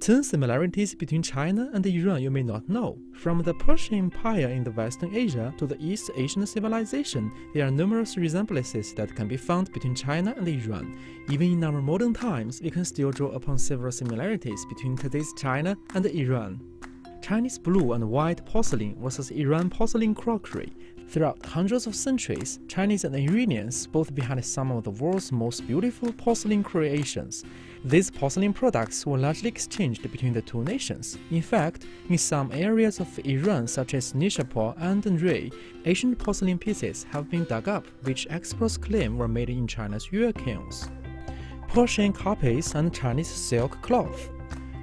10 similarities between China and Iran you may not know. From the Persian Empire in the Western Asia to the East Asian civilization, there are numerous resemblances that can be found between China and Iran. Even in our modern times, we can still draw upon several similarities between today's China and Iran. Chinese blue and white porcelain versus Iran porcelain crockery. Throughout hundreds of centuries, Chinese and Iranians both behind some of the world's most beautiful porcelain creations. These porcelain products were largely exchanged between the two nations. In fact, in some areas of Iran such as Nishapur and Anhui, ancient porcelain pieces have been dug up which experts claim were made in China's Yue kilns. Persian carpets and Chinese silk cloth.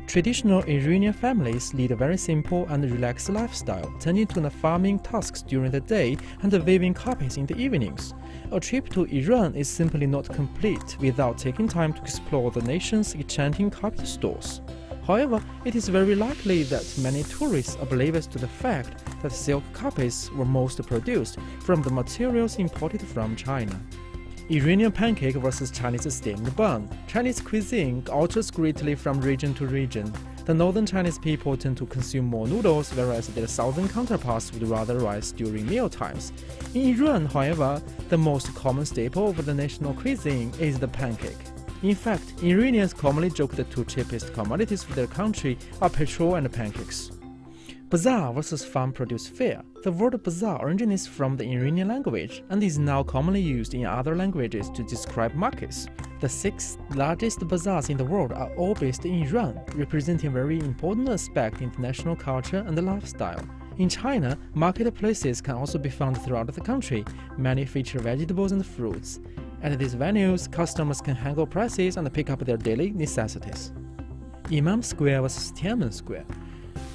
Traditional Iranian families lead a very simple and relaxed lifestyle, tending to the farming tasks during the day and weaving carpets in the evenings. A trip to Iran is simply not complete without taking time to explore the nation's enchanting carpet stores. However, it is very likely that many tourists are oblivious to the fact that silk carpets were most produced from the materials imported from China. Iranian pancake versus Chinese steamed bun. Chinese cuisine alters greatly from region to region. The northern Chinese people tend to consume more noodles, whereas their southern counterparts would rather rice during meal times. In Iran, however, the most common staple of the national cuisine is the pancake. In fact, Iranians commonly joke the two cheapest commodities for their country are petrol and pancakes. Bazaar versus farm-produced fare. The word bazaar originates from the Iranian language and is now commonly used in other languages to describe markets. The 6 largest bazaars in the world are all based in Iran, representing a very important aspect in national culture and lifestyle. In China, marketplaces can also be found throughout the country. Many feature vegetables and fruits. At these venues, customers can haggle prices and pick up their daily necessities. Imam Square versus Tiananmen Square.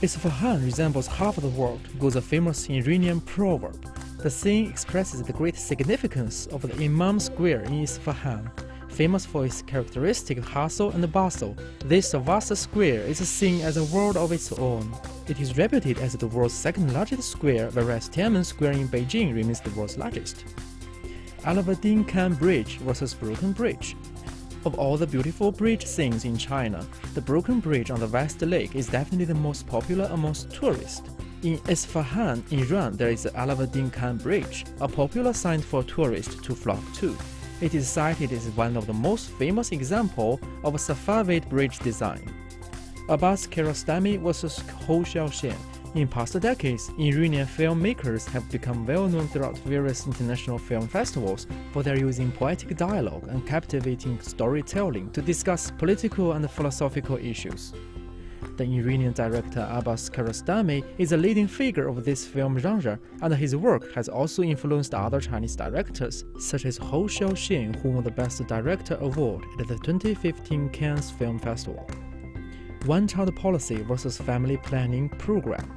Isfahan resembles half of the world, goes a famous Iranian proverb. The scene expresses the great significance of the Imam Square in Isfahan. Famous for its characteristic hustle and bustle, this vast square is seen as a world of its own. It is reputed as the world's second largest square, whereas Tiananmen Square in Beijing remains the world's largest. Aladdin Khan Bridge versus Broken Bridge. Of all the beautiful bridge scenes in China, the Broken Bridge on the West Lake is definitely the most popular amongst tourists. In Isfahan, Iran, there is the Aladdin Khan Bridge, a popular sign for tourists to flock to. It is cited as one of the most famous examples of a Safavid bridge design. Abbas Kiarostami versus Hou Xiaoxian. In past decades, Iranian filmmakers have become well known throughout various international film festivals for their using poetic dialogue and captivating storytelling to discuss political and philosophical issues. The Iranian director Abbas Kiarostami is a leading figure of this film genre, and his work has also influenced other Chinese directors, such as Hou Xiaoxian, who won the Best Director award at the 2015 Cannes Film Festival. One-child policy versus family planning program.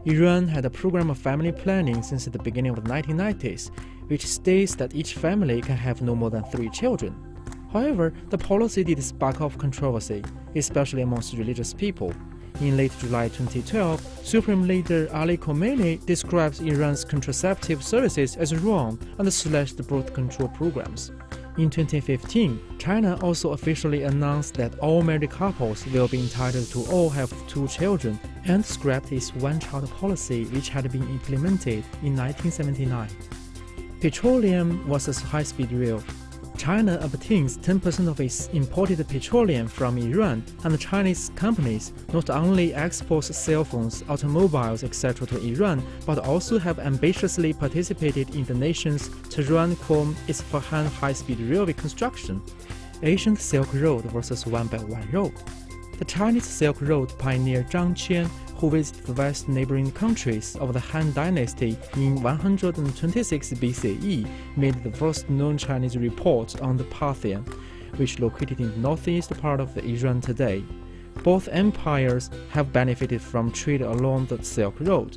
Iran had a program of family planning since the beginning of the 1990s, which states that each family can have no more than 3 children. However, the policy did spark off controversy, especially amongst religious people. In late July 2012, Supreme Leader Ali Khamenei describes Iran's contraceptive services as wrong and slashed the birth control programs. In 2015, China also officially announced that all married couples will be entitled to all have 2 children and scrapped its one-child policy which had been implemented in 1979. Petroleum versus high-speed rail. China obtains 10% of its imported petroleum from Iran, and Chinese companies not only export cell phones, automobiles, etc. to Iran, but also have ambitiously participated in the nation's Tehran-Qom-Isfahan high-speed railway construction. Ancient Silk Road versus One Belt One Road. The Chinese Silk Road pioneer Zhang Qian, who visited the west neighboring countries of the Han Dynasty in 126 BCE, made the first known Chinese report on the Parthian, which located in the northeast part of Iran today. Both empires have benefited from trade along the Silk Road.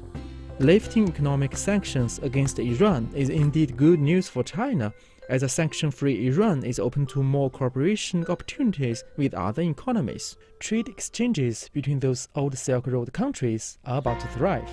Lifting economic sanctions against Iran is indeed good news for China, as a sanction-free Iran is open to more cooperation opportunities with other economies. Trade exchanges between those old Silk Road countries are about to thrive.